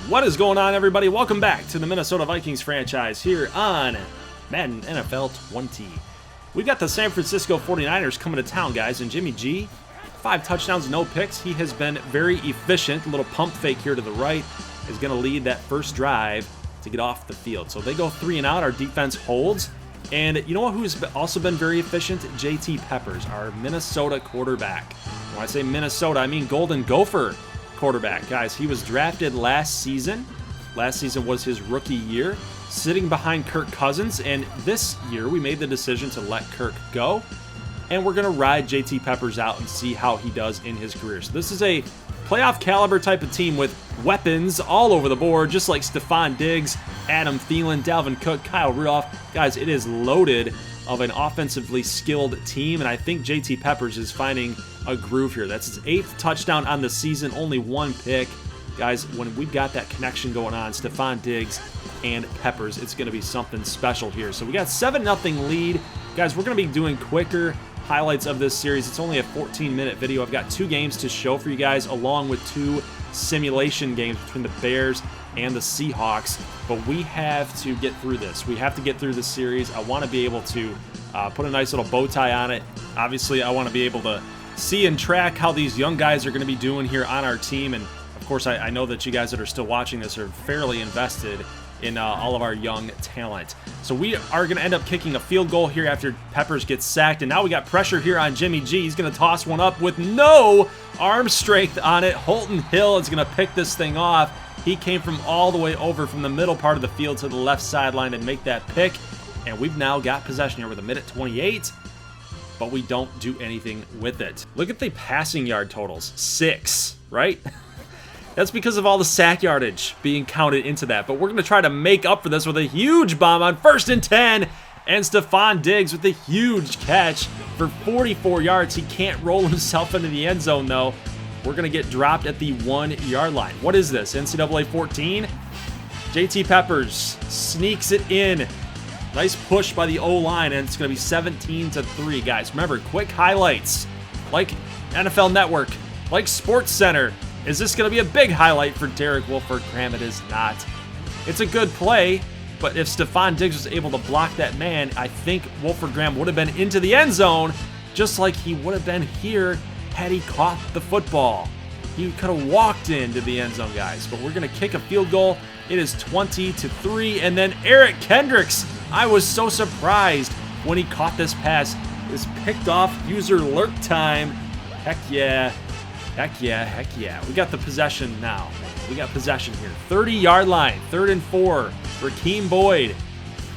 What is going on, everybody? Welcome back to the Minnesota Vikings franchise here on Madden NFL 20. We've got the San Francisco 49ers coming to town, guys, and Jimmy G, 5 touchdowns, no picks. He has been very efficient. A little pump fake here to the right is going to lead that first drive to get off the field. So they go 3 and out. Our defense holds. And you know who's also been very efficient? JT Peppers, our Minnesota quarterback. When I say Minnesota, I mean Golden Gopher quarterback. Guys, he was drafted last season. Last season was his rookie year, sitting behind Kirk Cousins. And this year, we made the decision to let Kirk go. And we're going to ride JT Peppers out and see how he does in his career. So this is a playoff caliber type of team with weapons all over the board, just like Stephon Diggs, Adam Thielen, Dalvin Cook, Kyle Rudolph. Guys, it is loaded of an offensively skilled team, and I think JT Peppers is finding a groove here. That's his 8th touchdown on the season, only 1 pick. Guys, when we've got that connection going on, Stephon Diggs and Peppers, it's going to be something special here. So we got 7-0 lead. Guys, we're going to be doing quicker highlights of this series. It's only a 14-minute video. I've got 2 games to show for you guys, along with 2 simulation games between the Bears and the Seahawks. But we have to get through this. We have to get through this series. I want to be able to put a nice little bow tie on it. Obviously, I want to be able to see and track how these young guys are going to be doing here on our team. And of course, I know that you guys that are still watching this are fairly invested in all of our young talent. So we are going to end up kicking a field goal here after Peppers gets sacked. And now we got pressure here on Jimmy G. He's going to toss one up with no arm strength on it. Holton Hill is going to pick this thing off. He came from all the way over from the middle part of the field to the left sideline and make that pick. And we've now got possession here with a minute 28, but we don't do anything with it. Look at the passing yard totals. 6, right? That's because of all the sack yardage being counted into that. But we're going to try to make up for this with a huge bomb on 1st and 10. And Stephon Diggs with a huge catch for 44 yards. He can't roll himself into the end zone, though. We're going to get dropped at the 1-yard line. What is this, NCAA 14? JT Peppers sneaks it in. Nice push by the O-line, and it's going to be 17-3. Guys, remember, quick highlights like NFL Network, like Sports Center. Is this going to be a big highlight for Derek Wolford-Graham? It is not. It's a good play, but if Stephon Diggs was able to block that man, I think Wolford-Graham would have been into the end zone, just like he would have been here had he caught the football. He could have walked into the end zone, guys, but we're going to kick a field goal. It is 20-3, and then Eric Kendricks, I was so surprised when he caught this pass. It was picked off, user lurk time. Heck yeah. Heck yeah, heck yeah. We got the possession now. We got possession here. 30-yard line, 3rd and 4. Rakeem Boyd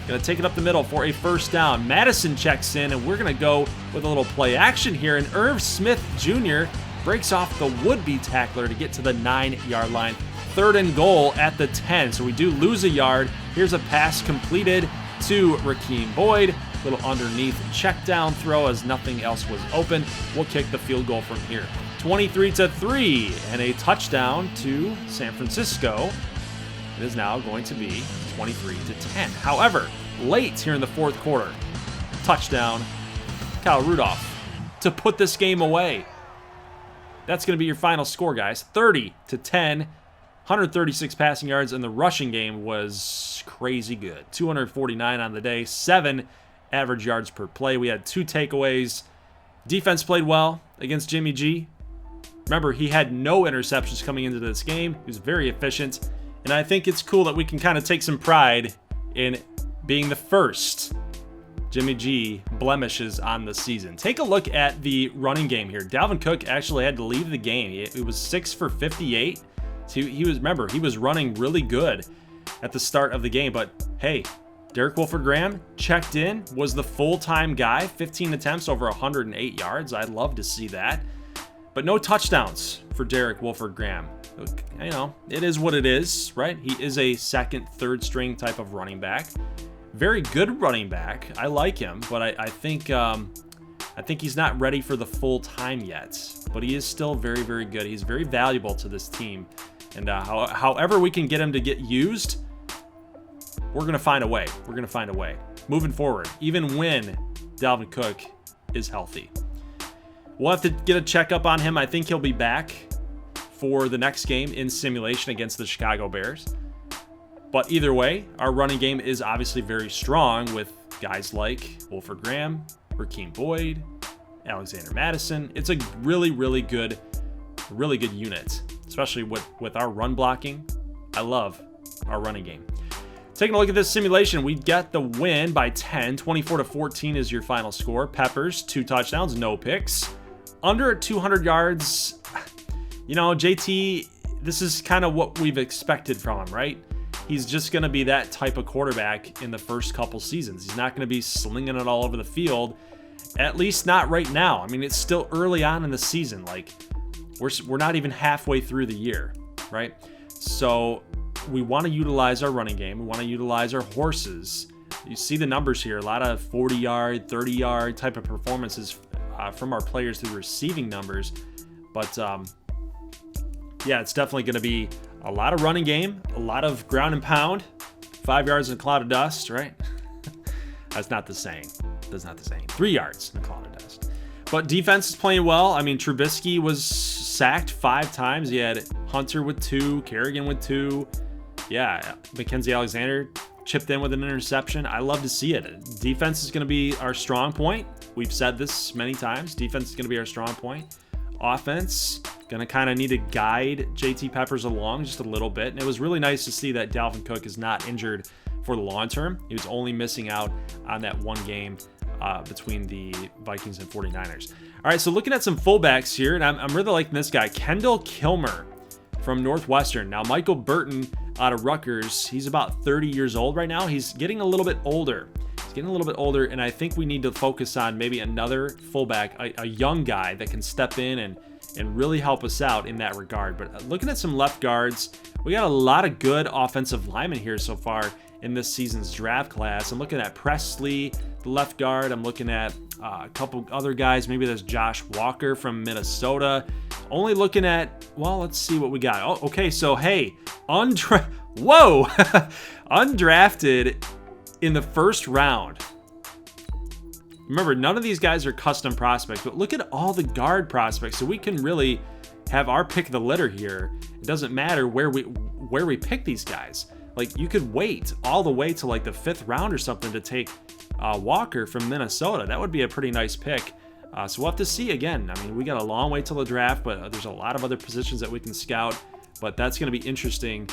going to take it up the middle for a first down. Madison checks in, and we're going to go with a little play action here. And Irv Smith Jr. breaks off the would-be tackler to get to the 9-yard line. 3rd and goal at the 10. So we do lose a yard. Here's a pass completed to Rakeem Boyd. Little underneath check down throw as nothing else was open. We'll kick the field goal from here. 23-3 and a touchdown to San Francisco. It is now going to be 23-10. However, late here in the 4th quarter, touchdown, Kyle Rudolph to put this game away. That's going to be your final score, guys. 30-10, 136 passing yards, and the rushing game was crazy good. 249 on the day, 7 average yards per play. We had 2 takeaways. Defense played well against Jimmy G. Remember, he had no interceptions coming into this game. He was very efficient. And I think it's cool that we can kind of take some pride in being the first Jimmy G blemishes on the season. Take a look at the running game here. Dalvin Cook actually had to leave the game. It was 6 for 58. So he was running really good at the start of the game. But hey, Derek Wolford-Graham checked in, was the full-time guy, 15 attempts over 108 yards. I'd love to see that. But no touchdowns for Derek Wolford-Graham. You know, it is what it is, right? He is a 2nd, 3rd string type of running back. Very good running back. I like him, but I think he's not ready for the full time yet. But he is still very, very good. He's very valuable to this team. And however we can get him to get used, we're going to find a way. We're going to find a way. Moving forward, even when Dalvin Cook is healthy. We'll have to get a checkup on him. I think he'll be back for the next game in simulation against the Chicago Bears. But either way, our running game is obviously very strong with guys like Wolford Graham, Rakeem Boyd, Alexander Madison. It's a really, really good unit, especially with our run blocking. I love our running game. Taking a look at this simulation, we got the win by 10. 24-14 is your final score. Peppers, 2 touchdowns, no picks. Under 200 yards, you know, JT, this is kind of what we've expected from him, right? He's just going to be that type of quarterback in the first couple seasons. He's not going to be slinging it all over the field, at least not right now. I mean, it's still early on in the season. Like, we're not even halfway through the year, right? So we want to utilize our running game. We want to utilize our horses. You see the numbers here, a lot of 40-yard, 30-yard type of performances from our players through receiving numbers. But, yeah, it's definitely going to be a lot of running game, a lot of ground and pound, 5 yards in a cloud of dust, right? That's not the saying. That's not the saying. 3 yards in a cloud of dust. But defense is playing well. I mean, Trubisky was sacked 5 times. He had Hunter with 2, Kerrigan with 2. Yeah, Mackenzie Alexander chipped in with an interception. I love to see it. Defense is going to be our strong point. We've said this many times. Defense is going to be our strong point. Offense, going to kind of need to guide JT Peppers along just a little bit. And it was really nice to see that Dalvin Cook is not injured for the long term. He was only missing out on that one game between the Vikings and 49ers. All right, so looking at some fullbacks here, and I'm really liking this guy, Kendall Kilmer from Northwestern. Now, Michael Burton out of Rutgers, he's about 30 years old right now. He's getting a little bit older. And I think we need to focus on maybe another fullback, a young guy that can step in and really help us out in that regard. But looking at some left guards, we got a lot of good offensive linemen here so far in this season's draft class. I'm looking at Presley, the left guard. I'm looking at a couple other guys. Maybe there's Josh Walker from Minnesota. Only looking at, well, let's see what we got. Oh, okay, so hey, undrafted in the first round. Remember, none of these guys are custom prospects, but look at all the guard prospects. So we can really have our pick of the litter here. It doesn't matter where we pick these guys. Like, you could wait all the way to like the 5th round or something to take Walker from Minnesota. That would be a pretty nice pick. So we'll have to see again. I mean, we got a long way till the draft, but there's a lot of other positions that we can scout. But that's going to be interesting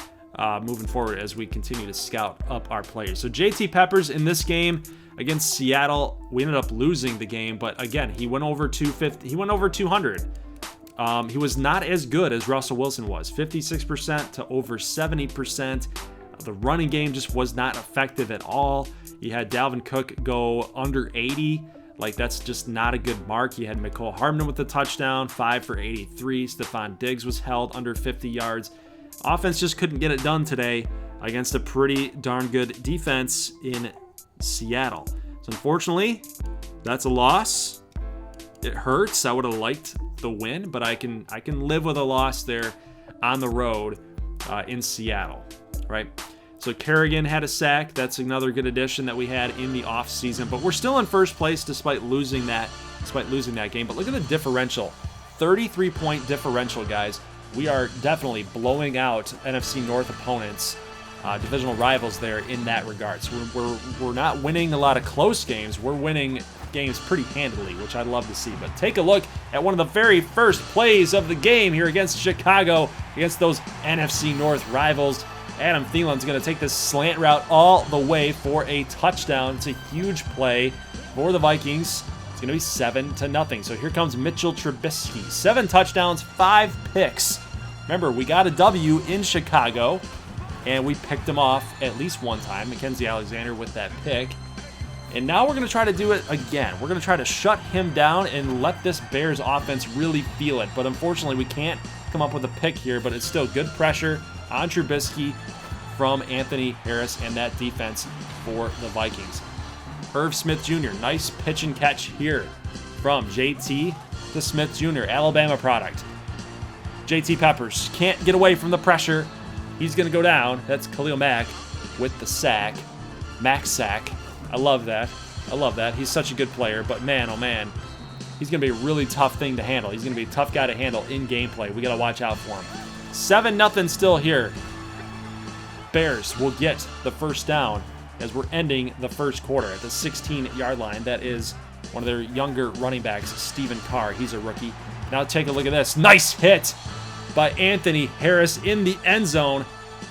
moving forward as we continue to scout up our players. So JT Peppers in this game against Seattle, we ended up losing the game, but again, he went over 250. He went over 200. He was not as good as Russell Wilson was, 56% to over 70%. The running game just was not effective at all. You had Dalvin Cook go under 80. Like, that's just not a good mark. You had Mecole Hardman with the touchdown, 5 for 83. Stephon Diggs was held under 50 yards. Offense just couldn't get it done today against a pretty darn good defense in Seattle. So unfortunately, that's a loss. It hurts. I would have liked the win, but I can live with a loss there on the road in Seattle, right? So Kerrigan had a sack. That's another good addition that we had in the offseason. But we're still in first place despite losing that game. But look at the differential. 33-point differential, guys. We are definitely blowing out NFC North opponents, divisional rivals there in that regard. So we're not winning a lot of close games. We're winning games pretty handily, which I'd love to see. But take a look at one of the very first plays of the game here against Chicago, against those NFC North rivals. Adam Thielen's going to take this slant route all the way for a touchdown. It's a huge play for the Vikings. It's going to be 7-0. So here comes Mitchell Trubisky. 7 touchdowns, 5 picks. Remember, we got a W in Chicago, and we picked him off at least one time. Mackenzie Alexander with that pick. And now we're going to try to do it again. We're going to try to shut him down and let this Bears offense really feel it. But unfortunately, we can't come up with a pick here, but it's still good pressure on Trubisky from Anthony Harris and that defense for the Vikings. Irv Smith Jr., nice pitch and catch here from JT to Smith Jr., Alabama product. JT Peppers can't get away from the pressure. He's going to go down. That's Khalil Mack with the sack. Mack sack. I love that. He's such a good player, but man, oh man, he's going to be a really tough thing to handle. He's going to be a tough guy to handle in gameplay. We got to watch out for him. 7-0 still here. Bears will get the first down as we're ending the first quarter at the 16-yard line. That is one of their younger running backs, Stephen Carr. He's a rookie. Now take a look at this. Nice hit by Anthony Harris in the end zone.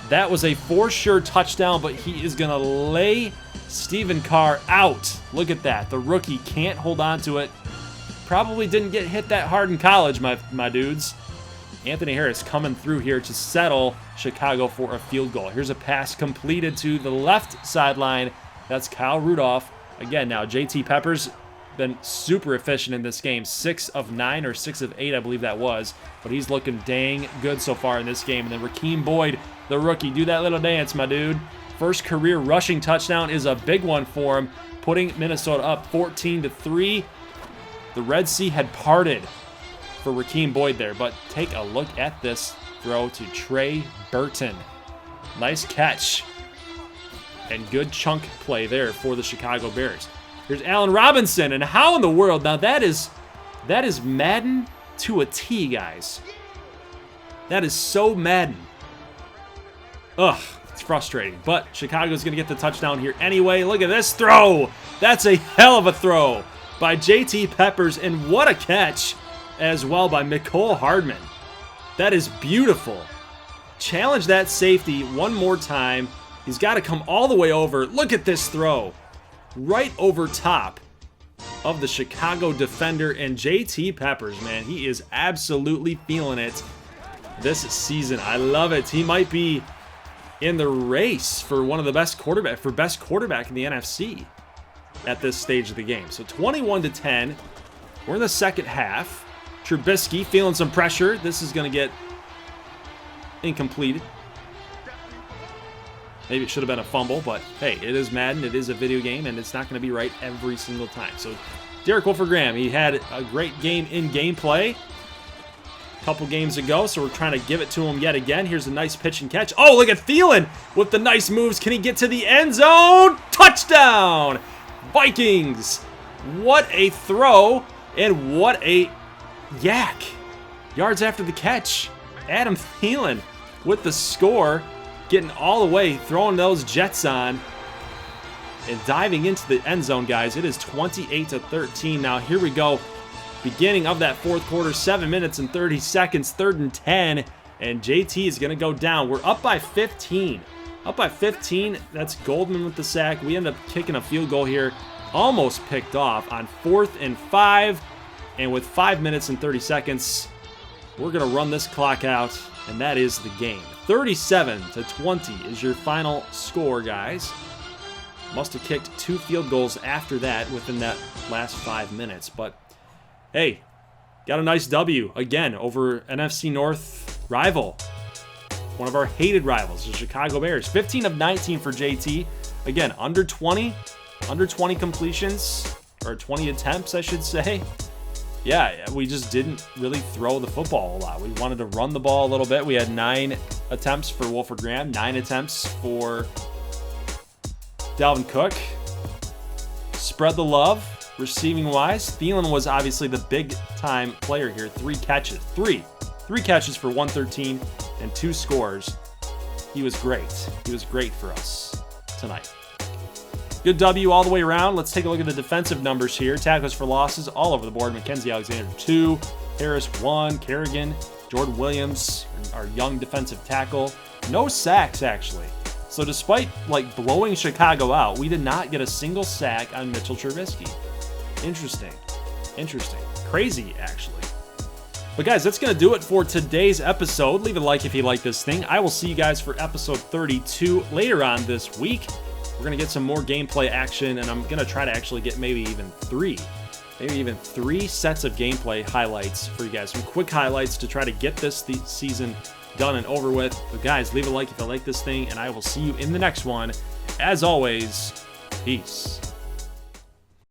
That was a for sure touchdown, but he is going to lay Stephen Carr out. Look at that. The rookie can't hold on to it. Probably didn't get hit that hard in college, my dudes. Anthony Harris coming through here to settle Chicago for a field goal. Here's a pass completed to the left sideline. That's Kyle Rudolph. Again, now JT Peppers been super efficient in this game. 6 of 9 or 6 of 8, I believe that was. But he's looking dang good so far in this game. And then Rakeem Boyd, the rookie, do that little dance, my dude. First career rushing touchdown is a big one for him, putting Minnesota up 14-3. The Red Sea had parted for Rakeem Boyd there, but take a look at this throw to Trey Burton. Nice catch and good chunk play there for the Chicago Bears. Here's Allen Robinson, and how in the world, now that is Madden to a T, guys. That is so Madden. Ugh, it's frustrating, but Chicago's going to get the touchdown here anyway. Look at this throw. That's a hell of a throw by JT Peppers, and what a catch as well by Mecole Hardman. That is beautiful. Challenge that safety one more time. He's got to come all the way over. Look at this throw. Right over top of the Chicago defender, and JT Peppers, man, he is absolutely feeling it this season. I love it. He might be in the race for one of the best quarterback in the NFC at this stage of the game. So 21-10. We're in the second half. Trubisky feeling some pressure. This is going to get incomplete. Maybe it should have been a fumble, but hey, it is Madden. It is a video game, and it's not going to be right every single time. So Derek Wolford-Graham, he had a great game in gameplay a couple games ago, so we're trying to give it to him yet again. Here's a nice pitch and catch. Oh, look at Thielen with the nice moves. Can he get to the end zone? Touchdown! Vikings! What a throw, and what a yak. Yards after the catch. Adam Thielen with the score, getting all the way, throwing those Jets on, and diving into the end zone, guys. It is 28-13. Now, here we go. Beginning of that fourth quarter, 7 minutes and 30 seconds, 3rd and 10, and JT is going to go down. We're up by 15. Up by 15. That's Goldman with the sack. We end up kicking a field goal here, almost picked off on 4th and 5. And with 5 minutes and 30 seconds, we're going to run this clock out, and that is the game. 37-20 is your final score, guys. Must have kicked 2 field goals after that within that last 5 minutes. But, hey, got a nice W, again, over NFC North rival. One of our hated rivals, the Chicago Bears. 15 of 19 for JT. Again, under 20 completions, or 20 attempts, I should say. Yeah, we just didn't really throw the football a lot. We wanted to run the ball a little bit. We had 9 attempts for Wolford-Graham, 9 attempts for Dalvin Cook. Spread the love, receiving-wise. Thielen was obviously the big-time player here. 3 catches. Three catches for 113 and 2 scores. He was great. He was great for us tonight. Good W all the way around. Let's take a look at the defensive numbers here. Tackles for losses all over the board. Mackenzie Alexander 2, Harris 1, Kerrigan, Jordan Williams, our young defensive tackle. No sacks, actually. So despite blowing Chicago out, we did not get a single sack on Mitchell Trubisky. Interesting. Crazy, actually. But guys, that's going to do it for today's episode. Leave a like if you like this thing. I will see you guys for episode 32 later on this week. We're going to get some more gameplay action, and I'm going to try to actually get maybe even 3 sets of gameplay highlights for you guys. Some quick highlights to try to get this season done and over with. But guys, leave a like if you like this thing, and I will see you in the next one. As always, peace.